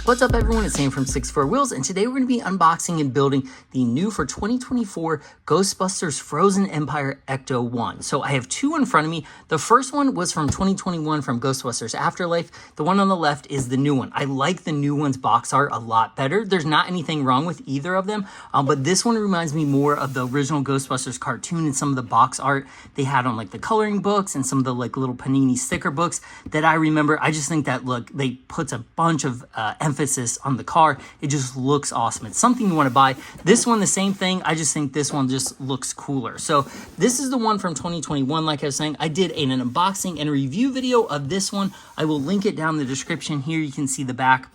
What's up everyone, it's Sam from 64 Wheels, and today we're going to be unboxing and building the new for 2024 Ghostbusters Frozen Empire Ecto-1. So I have two in front of me. The first one was from 2021 from Ghostbusters Afterlife. The one on the left is the new one. I like the new one's box art a lot better. There's not anything wrong with either of them, but this one reminds me more of the original Ghostbusters cartoon and some of the box art they had on like the coloring books and some of the like little Panini sticker books that I remember. I just think that look, they put a bunch of emphasis on the car. It just looks awesome. It's something you want to buy. This one, the same thing. I just think this one just looks cooler. So this is the one from 2021. Like I was saying, I did an unboxing and a review video of this one. I will link it down in the description. Here you can see the back.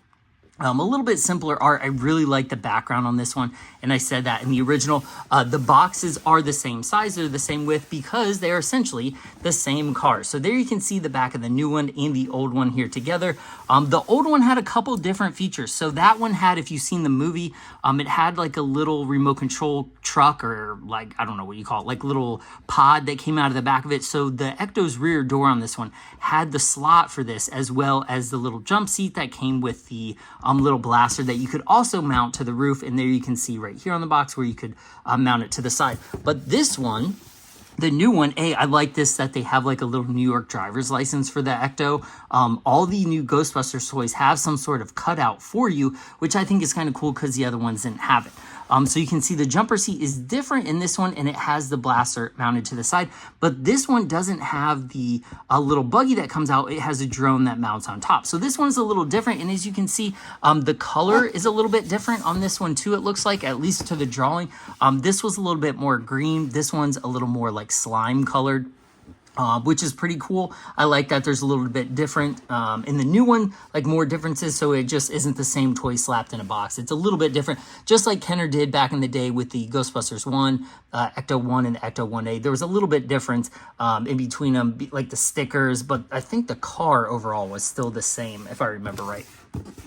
A little bit simpler art. I really like the background on this one, and I said that in the original. The boxes are the same size, they're the same width because they are essentially the same car. So there you can see the back of the new one and the old one here together. The old one had a couple different features. So that one had, if you've seen the movie, it had like a little remote control truck, or like, I don't know what you call it, like little pod that came out of the back of it. So the Ecto's rear door on this one had the slot for this, as well as the little jump seat that came with the little blaster that you could also mount to the roof. And there you can see right here on the box where you could mount it to the side. But this one, the new one, I like this that they have like a little New York driver's license for the Ecto. All the new Ghostbusters toys have some sort of cutout for you, which I think is kind of cool because the other ones didn't have it. So you can see the jumper seat is different in this one, and it has the blaster mounted to the side. But this one doesn't have the little buggy that comes out. It has a drone that mounts on top. So this one's a little different, and as you can see, the color is a little bit different on this one too, it looks like, at least to the drawing. This was a little bit more green. This one's a little more like slime colored. Which is pretty cool. I like that there's a little bit different in the new one, like more differences, so it just isn't the same toy slapped in a box. It's a little bit different, just like Kenner did back in the day with the Ghostbusters 1, Ecto-1 and the Ecto-1A. There was a little bit difference in between them, like the stickers, but I think the car overall was still the same, if I remember right.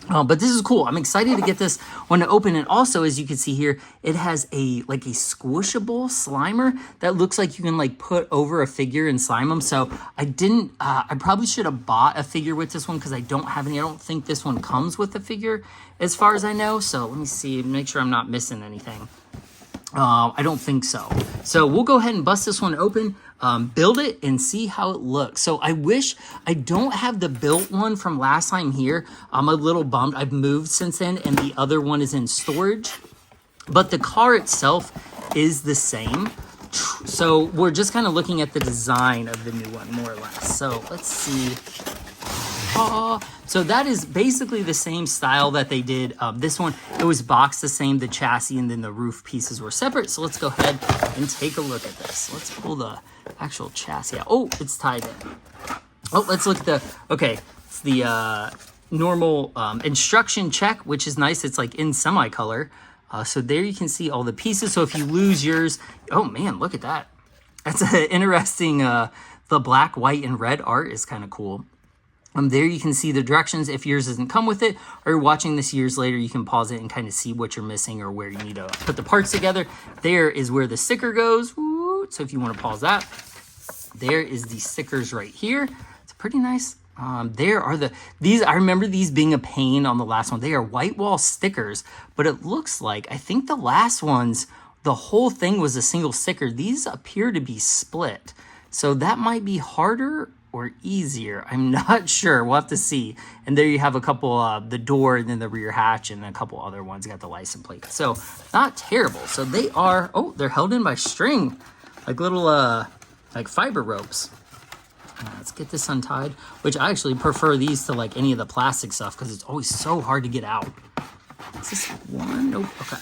But this is cool. I'm excited to get this one to open. And also, as you can see here, it has a like a squishable Slimer that looks like you can like put over a figure and slime them. So I probably should have bought a figure with this one because I don't have any. I don't think this one comes with a figure as far as I know. So let me see, make sure I'm not missing anything. I don't think so. So we'll go ahead and bust this one open, build it, and see how it looks. So I wish I don't have the built one from last time here. I'm a little bummed. I've moved since then, and the other one is in storage. But the car itself is the same. So we're just kind of looking at the design of the new one, more or less. So let's see. So that is basically the same style that they did. This one, it was boxed the same, the chassis and then the roof pieces were separate. So let's go ahead and take a look at this. Let's pull the actual chassis out. Oh, it's tied in. Oh, let's look at the, okay, it's the normal instruction check, which is nice. It's like in semi-color. So there you can see all the pieces. So if you lose yours, oh man, look at that. That's an interesting, the black, white, and red art is kind of cool. There you can see the directions if yours doesn't come with it, or you're watching this years later, you can pause it and kind of see what you're missing or where you need to put the parts together. There is where the sticker goes. Woo! So if you want to pause that, there is the stickers right here. It's pretty nice. There are these, I remember these being a pain on the last one. They are white wall stickers, but it looks like, I think the last ones, the whole thing was a single sticker. These appear to be split. So that might be harder or easier. I'm not sure. We'll have to see. And there you have a couple, the door and then the rear hatch and a couple other ones got the license plate. So not terrible. So they are, oh, they're held in by string, like little, like fiber ropes. Let's get this untied, which I actually prefer these to like any of the plastic stuff because it's always so hard to get out. Is this one? Nope. Okay.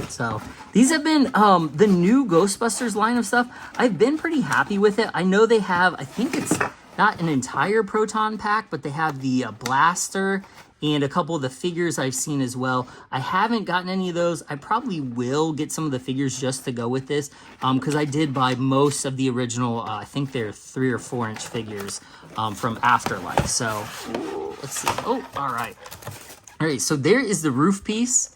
So these have been the new Ghostbusters line of stuff. I've been pretty happy with it. I know they have, I think it's not an entire proton pack, but they have the blaster and a couple of the figures I've seen as well. I haven't gotten any of those. I probably will get some of the figures just to go with this because I did buy most of the original, I think they're 3 or 4 inch figures from Afterlife. So let's see. Oh, all right. All right, so there is the roof piece.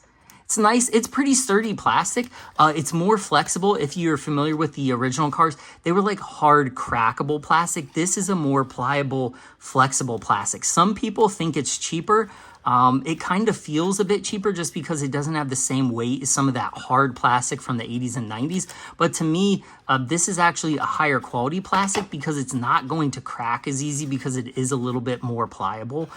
It's nice. It's pretty sturdy plastic. It's more flexible. If you're familiar with the original cars, they were like hard crackable plastic. This is a more pliable, flexible plastic. Some people think it's cheaper. It kind of feels a bit cheaper just because it doesn't have the same weight as some of that hard plastic from the 80s and 90s. But to me, this is actually a higher quality plastic because it's not going to crack as easy because it is a little bit more pliable,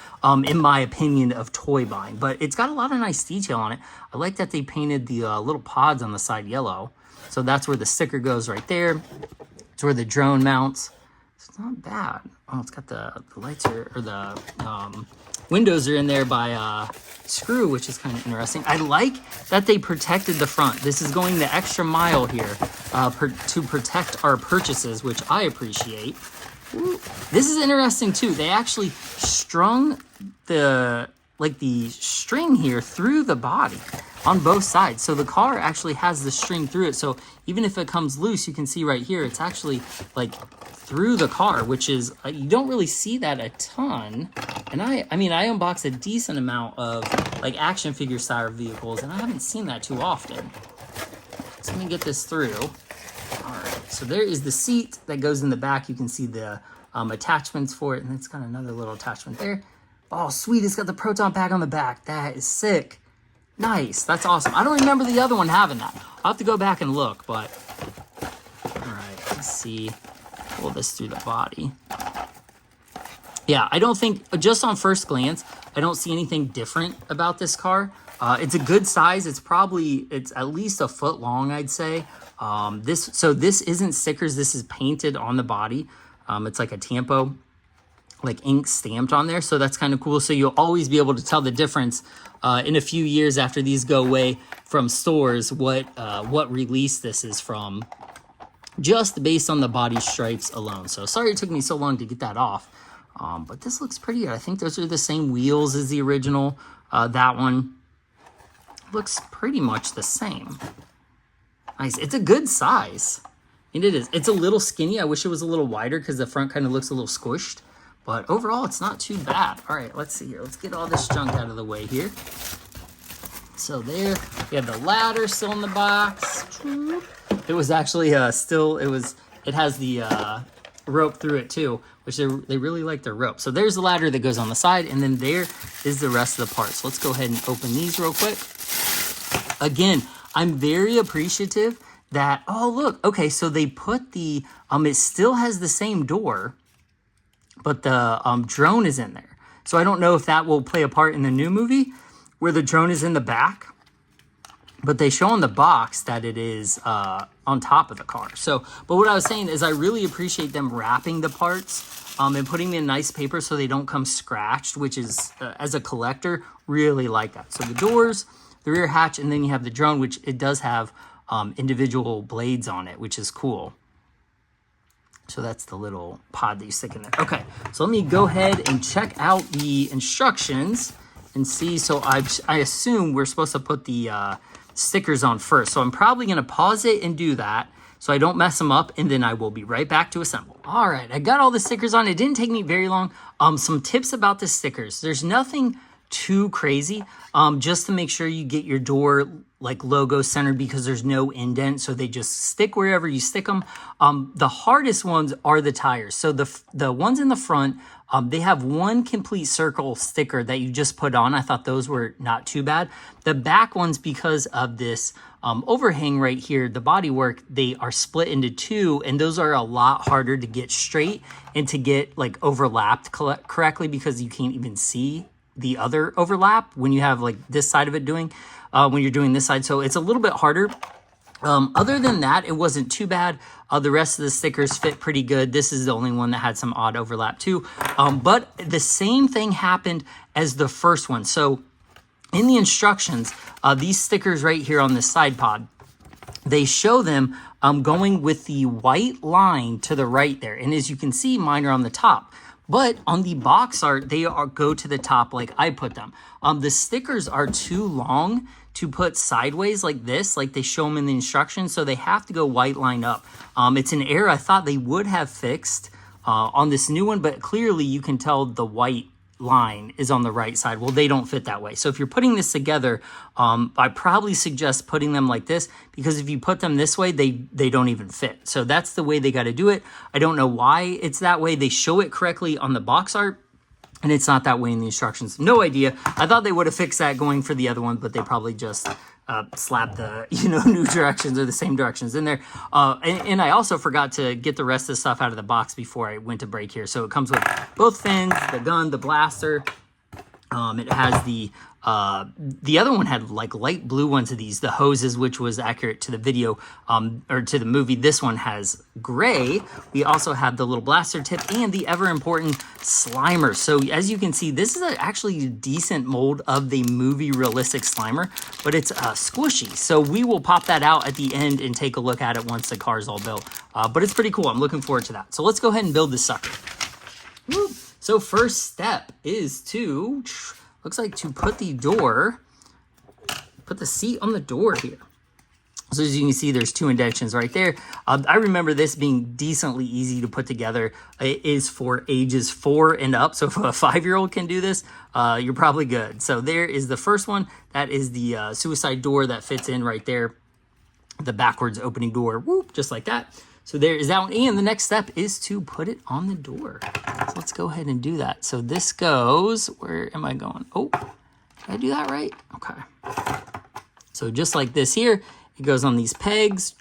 in my opinion, of toy buying. But it's got a lot of nice detail on it. I like that they painted the little pods on the side yellow. So that's where the sticker goes right there. It's where the drone mounts. It's not bad. Oh, it's got the lights or the windows are in there by screw, which is kind of interesting. I like that they protected the front. This is going the extra mile here to protect our purchases, which I appreciate. Ooh, this is interesting too. They actually strung the string here through the body on both sides. So the car actually has the string through it. So even if it comes loose, you can see right here, it's actually like through the car, which is, you don't really see that a ton. And I mean, I unbox a decent amount of like action figure style vehicles, and I haven't seen that too often. So let me get this through. All right, so there is the seat that goes in the back. You can see the attachments for it, and it's got another little attachment there. Oh, sweet, it's got the proton pack on the back. That is sick. Nice, that's awesome. I don't remember the other one having that. I'll have to go back and look, but all right, let's see. Pull this through the body. Yeah, I don't think, just on first glance, I don't see anything different about this car. It's a good size. It's at least a foot long, I'd say. This isn't stickers. This is painted on the body. It's like a tampo, like ink stamped on there. So that's kind of cool. So you'll always be able to tell the difference in a few years after these go away from stores, what release this is from, just based on the body stripes alone. So sorry it took me so long to get that off. But this looks pretty good. I think those are the same wheels as the original. That one looks pretty much the same. Nice. It's a good size. And it is. It's a little skinny. I wish it was a little wider because the front kind of looks a little squished. But overall, it's not too bad. All right, let's see here. Let's get all this junk out of the way here. So there, we have the ladder still in the box. It was actually it has the rope through it too, which they really like their rope. So there's the ladder that goes on the side, and then there is the rest of the parts. So let's go ahead and open these real quick. Again, I'm very appreciative that, oh look, okay, so they put the, it still has the same door, but the drone is in there. So I don't know if that will play a part in the new movie where the drone is in the back, but they show on the box that it is on top of the car. So, but what I was saying is I really appreciate them wrapping the parts and putting them in nice paper so they don't come scratched, which is, as a collector, really like that. So the doors, the rear hatch, and then you have the drone, which it does have individual blades on it, which is cool. So that's the little pod that you stick in there. Okay, so let me go ahead and check out the instructions and see. So I assume we're supposed to put the stickers on first. So I'm probably going to pause it and do that so I don't mess them up, and then I will be right back to assemble. All right, I got all the stickers on. It didn't take me very long. Some tips about the stickers. There's nothing too crazy, just to make sure you get your door like logo centered because there's no indent, so they just stick wherever you stick them. The hardest ones are the tires. So the ones in the front, they have one complete circle sticker that you just put on. I thought those were not too bad. The back ones, because of this overhang right here, the bodywork, they are split into two, and those are a lot harder to get straight and to get like overlapped correctly because you can't even see the other overlap when you have like this side of it doing, when you're doing this side. So it's a little bit harder. Other than that, it wasn't too bad. The rest of the stickers fit pretty good. This is the only one that had some odd overlap too. But the same thing happened as the first one. So in the instructions, these stickers right here on this side pod, they show them going with the white line to the right there. And as you can see, mine are on the top. But on the box art, they go to the top like I put them. The stickers are too long to put sideways like this, like they show them in the instructions, so they have to go white line up. It's an error I thought they would have fixed on this new one, but clearly you can tell the white line is on the right side. Well, they don't fit that way. So if you're putting this together, I probably suggest putting them like this, because if you put them this way, they don't even fit. So that's the way they got to do it. I don't know why it's that way. They show it correctly on the box art, And it's not that way in the instructions. No idea. I thought they would have fixed that going for the other one, but they probably just slapped the, new directions or the same directions in there. And I also forgot to get the rest of the stuff out of the box before I went to break here. So it comes with both fins, the gun, the blaster. It has the other one had like light blue ones of these, the hoses, which was accurate to the video, or to the movie. This one has gray. We also have the little blaster tip and the ever important Slimer. So as you can see, this is actually a decent mold of the movie realistic Slimer, but it's squishy. So we will pop that out at the end and take a look at it once the car is all built. But it's pretty cool. I'm looking forward to that. So let's go ahead and build this sucker. Woo. So first step is to, looks like to put the seat on the door here. So as you can see, there's 2 indentions right there. I remember this being decently easy to put together. It is for ages 4 and up. So if a 5-year-old can do this, you're probably good. So there is the first one. That is the suicide door that fits in right there. The backwards opening door, whoop, just like that. So there is that one. And the next step is to put it on the door. So let's go ahead and do that. So this goes, where am I going? Oh, did I do that right? Okay. So just like this here, it goes on these pegs,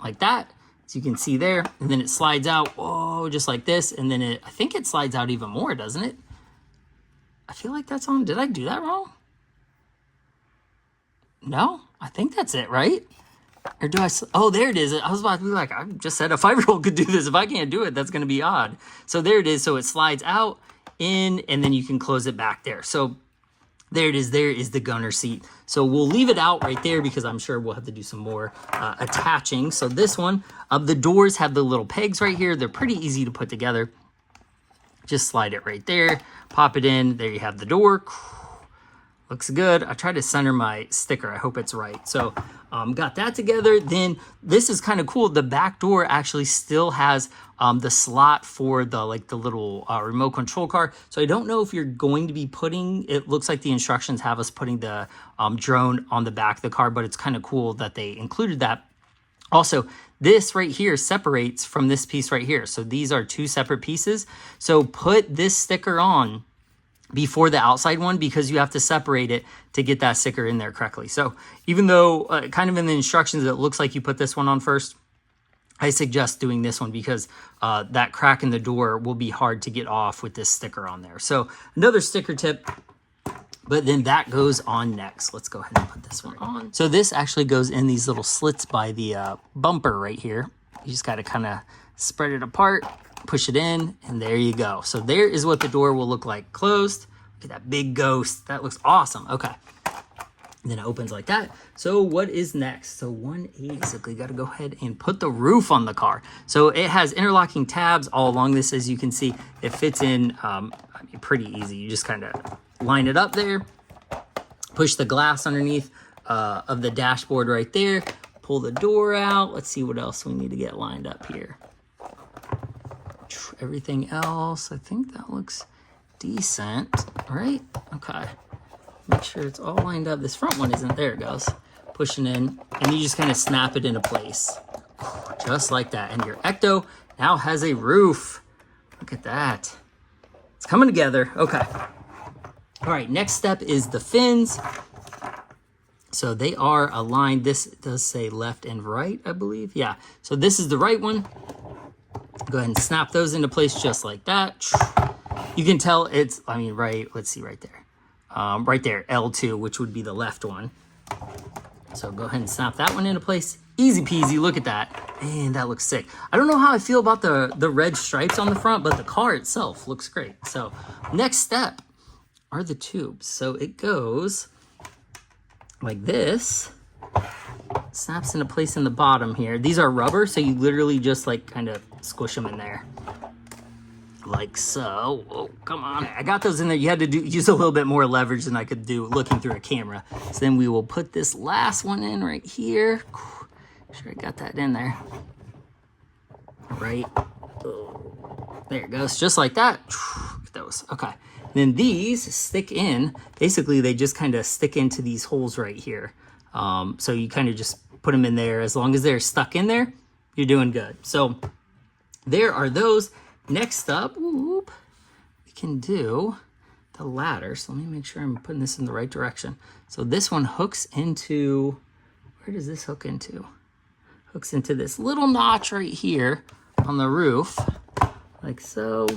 like that. As you can see there. And then it slides out, whoa, just like this. And then I think it slides out even more, doesn't it? I feel like that's on, did I do that wrong? No, I think that's it, right? Or do I, oh, there it is. I was about to be like, I just said a 5-year-old could do this. If I can't do it, that's going to be odd. So there it is. So it slides out, in, and then you can close it back there. So there it is. There is the gunner seat. So we'll leave it out right there because I'm sure we'll have to do some more attaching. So this one, the doors have the little pegs right here. They're pretty easy to put together. Just slide it right there, pop it in. There you have the door. Looks good. I tried to center my sticker. I hope it's right. So got that together. Then this is kind of cool. The back door actually still has the slot for the little remote control car. So I don't know if you're going to be putting, it looks like the instructions have us putting the drone on the back of the car, but it's kind of cool that they included that. Also, this right here separates from this piece right here. So these are 2 separate pieces. So put this sticker on before the outside one because you have to separate it to get that sticker in there correctly. So even though kind of in the instructions it looks like you put this one on first, I suggest doing this one because that crack in the door will be hard to get off with this sticker on there. So another sticker tip, but then that goes on next. Let's go ahead and put this one on. So this actually goes in these little slits by the bumper right here. You just got to kind of spread it apart, push it in, and there you go. So there is what the door will look like closed. Look at that big ghost. That looks awesome. Okay. And then it opens like that. So what is next? So 1A, basically got to go ahead and put the roof on the car. So it has interlocking tabs all along this. As you can see, it fits in pretty easy. You just kind of line it up there, push the glass underneath of the dashboard right there, pull the door out. Let's see what else we need to get lined up here. Everything else, I think that looks decent, right? Okay. Make sure it's all lined up. This front one isn't. There it goes. Pushing in, and you just kind of snap it into place. Just like that. And your Ecto now has a roof. Look at that. It's coming together. Okay. All right, next step is the fins. So they are aligned. This does say left and right, I believe. Yeah. So this is the right one. Go ahead and snap those into place just like that. You can tell it's, right, let's see right there. Right there, L2, which would be the left one. So go ahead and snap that one into place. Easy peasy, look at that. Man, that looks sick. I don't know how I feel about the red stripes on the front, but the car itself looks great. So next step are the tubes. So it goes like this. Snaps into place in the bottom here. These are rubber, so you literally just kind of squish them in there. Like so. Oh, come on. I got those in there. You had to use a little bit more leverage than I could do looking through a camera. So then we will put this last one in right here. Sure I got that in there. Right. Oh, there it goes. Just like that. Look at those. Okay. Then these stick in. Basically, they just kind of stick into these holes right here. So you kind of just put them in there. As long as they're stuck in there, you're doing good. So there are those. Next up, whoop, we can do the ladder. So let me make sure I'm putting this in the right direction. So this one hooks into, where does this hook into? Hooks into this little notch right here on the roof, like so.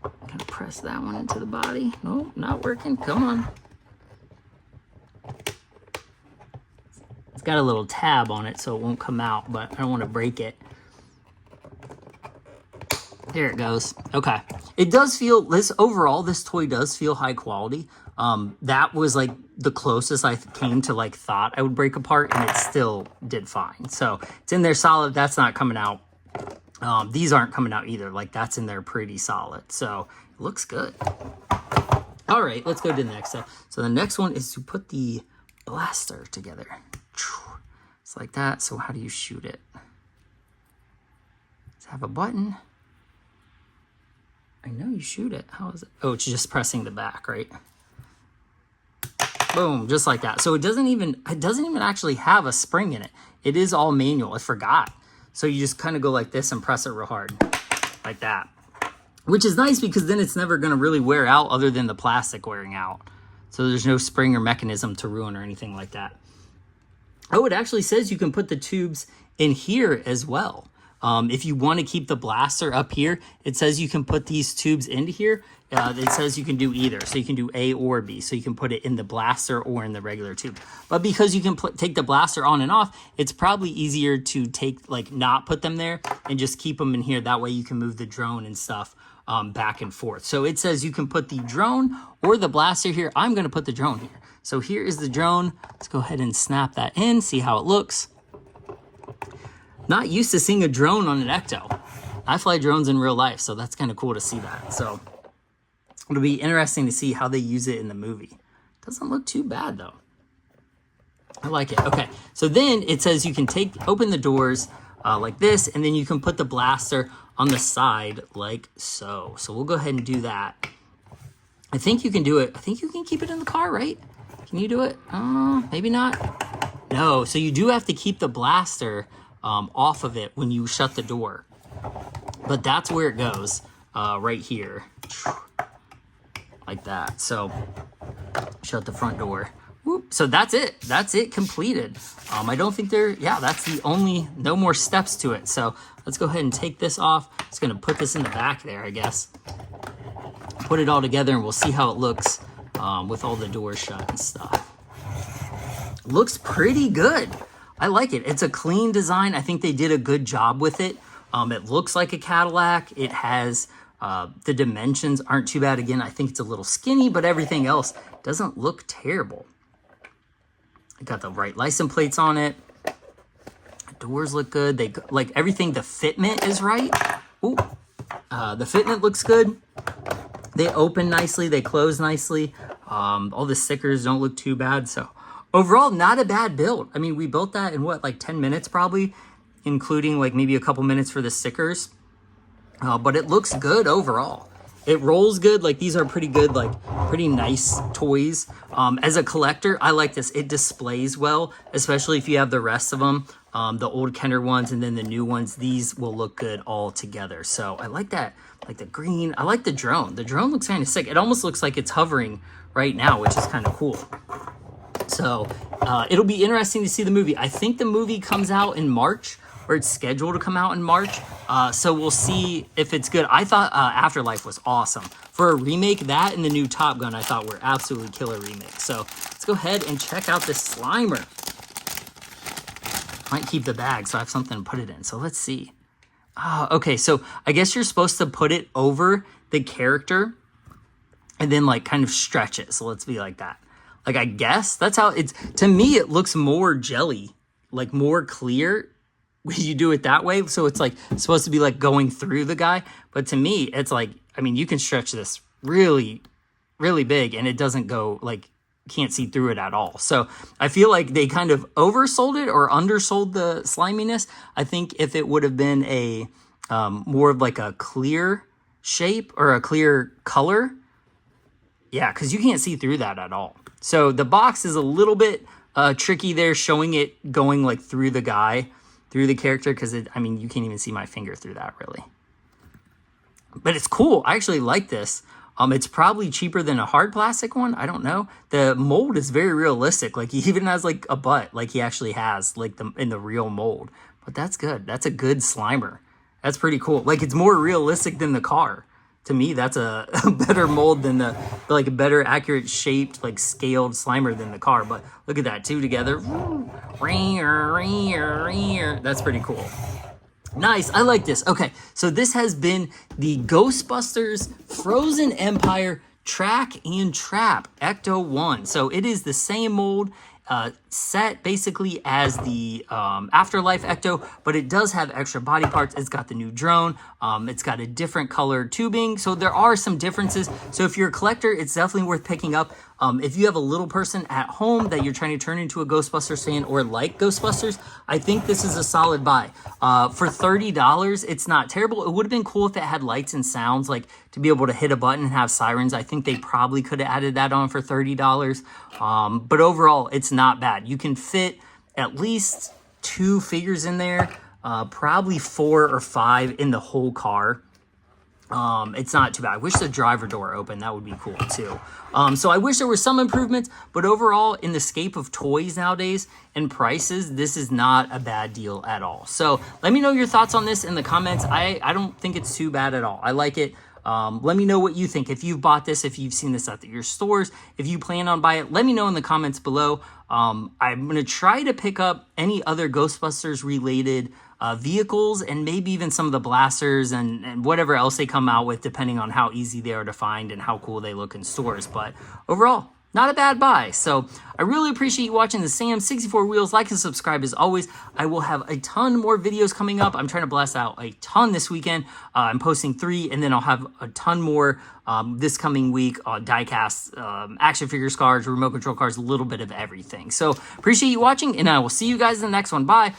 Gonna press that one into the body. No, not working. Come on. It's got a little tab on it, so it won't come out, but I don't want to break it. There it goes. Okay. It does feel, this overall, this toy does feel high quality. That was like the closest I came to like thought I would break apart, and it still did fine. So it's in there solid. That's not coming out. These aren't coming out either. Like that's in there pretty solid. So it looks good. All right, let's go to the next step. So the next one is to put the blaster together. It's like that. So how do you shoot it? Does it have a button? I know you shoot it. How is it? Oh, it's just pressing the back, right? Boom, just like that. So it doesn't even actually have a spring in it. It is all manual. I forgot. So you just kind of go like this and press it real hard, like that. Which is nice because then it's never going to really wear out other than the plastic wearing out. So there's no spring or mechanism to ruin or anything like that. Oh, it actually says you can put the tubes in here as well. If you want to keep the blaster up here, it says you can put these tubes into here. It says you can do either. So you can do A or B. So you can put it in the blaster or in the regular tube. But because you can take the blaster on and off, it's probably easier to not put them there and just keep them in here. That way you can move the drone and stuff back and forth. So it says you can put the drone or the blaster here. I'm going to put the drone here. So here is the drone. Let's go ahead and snap that in, see how it looks. Not used to seeing a drone on an Ecto. I fly drones in real life, so that's kind of cool to see that. So it'll be interesting to see how they use it in the movie. Doesn't look too bad though. I like it. Okay, so then it says you can open the doors like this, and then you can put the blaster on the side like so. So we'll go ahead and do that. I think you can do it. I think you can keep it in the car, right? Can you do it? Maybe not. No, so you do have to keep the blaster off of it when you shut the door. But that's where it goes, right here. Like that. So shut the front door. Whoop. So that's it. That's it completed. I don't think that's the only, no more steps to it. So let's go ahead and take this off. Just gonna put this in the back there, I guess. Put it all together and we'll see how it looks with all the doors shut and stuff. Looks pretty good. I like it. It's a clean design. I think they did a good job with it. It looks like a Cadillac. It has, the dimensions aren't too bad. Again, I think it's a little skinny, but everything else doesn't look terrible. I got the right license plates on it. The doors look good. They like everything. The fitment is right. Ooh, the fitment looks good. They open nicely. They close nicely. All the stickers don't look too bad. So overall, not a bad build. I mean, we built that in what, like 10 minutes probably, including like maybe a couple minutes for the stickers. But it looks good overall. It rolls good. Like these are pretty good, like pretty nice toys. As a collector, I like this. It displays well, especially if you have the rest of them. The old Kenner ones and then the new ones, these will look good all together. So I like that, like the green. I like the drone. The drone looks kind of sick. It almost looks like it's hovering right now, which is kind of cool. So it'll be interesting to see the movie. I think the movie comes out in March, or it's scheduled to come out in March. So we'll see if it's good. I thought Afterlife was awesome. For a remake, that and the new Top Gun, I thought were absolutely killer remakes. So let's go ahead and check out this Slimer. Might keep the bag so I have something to put it in. So let's see. Okay, so I guess you're supposed to put it over the character and then like kind of stretch it. So let's be like that. Like, I guess that's how it's, to me, it looks more jelly, like more clear when you do it that way. So it's like supposed to be like going through the guy. But to me, it's like, I mean, you can stretch this really, really big and it doesn't go like, can't see through it at all. So I feel like they kind of oversold it or undersold the sliminess. I think if it would have been a more of like a clear shape or a clear color, yeah, because you can't see through that at all. So the box is a little bit tricky there, showing it going like through the guy, through the character, because I mean, you can't even see my finger through that really. but it's cool. I actually like this. It's probably cheaper than a hard plastic one. I don't know. The mold is very realistic. Like he even has like a butt, like he actually has like in the real mold. But that's good. That's a good Slimer. That's pretty cool. Like it's more realistic than the car. To me, that's a better mold than like a better accurate shaped, like scaled Slimer than the car. But look at that, two together. That's pretty cool. Nice, I like this. Okay, so this has been the Ghostbusters Frozen Empire Track and Trap Ecto-1. So it is the same mold set basically as the Afterlife Ecto, but it does have extra body parts. It's got the new drone. It's got a different colored tubing. So there are some differences. So if you're a collector, it's definitely worth picking up. If you have a little person at home that you're trying to turn into a Ghostbusters fan or like Ghostbusters, I think this is a solid buy. For $30, it's not terrible. It would have been cool if it had lights and sounds, like to be able to hit a button and have sirens. I think they probably could have added that on for $30. But overall, it's not bad. You can fit at least 2 figures in there, probably 4 or 5 in the whole car. It's not too bad. I wish the driver door opened. That would be cool too. So I wish there were some improvements, but overall in the scape of toys nowadays and prices, this is not a bad deal at all. So let me know your thoughts on this in the comments. I don't think it's too bad at all. I like it. Let me know what you think. If you've bought this, if you've seen this at your stores, if you plan on buying it, let me know in the comments below. I'm going to try to pick up any other Ghostbusters related vehicles and maybe even some of the blasters and whatever else they come out with, depending on how easy they are to find and how cool they look in stores. But overall, not a bad buy. So I really appreciate you watching the Sam 64 Wheels. Like and subscribe as always. I will have a ton more videos coming up. I'm trying to blast out a ton this weekend. I'm posting 3, and then I'll have a ton more this coming week. Diecast, action figures, cars, remote control cars, a little bit of everything. So appreciate you watching, and I will see you guys in the next one. Bye.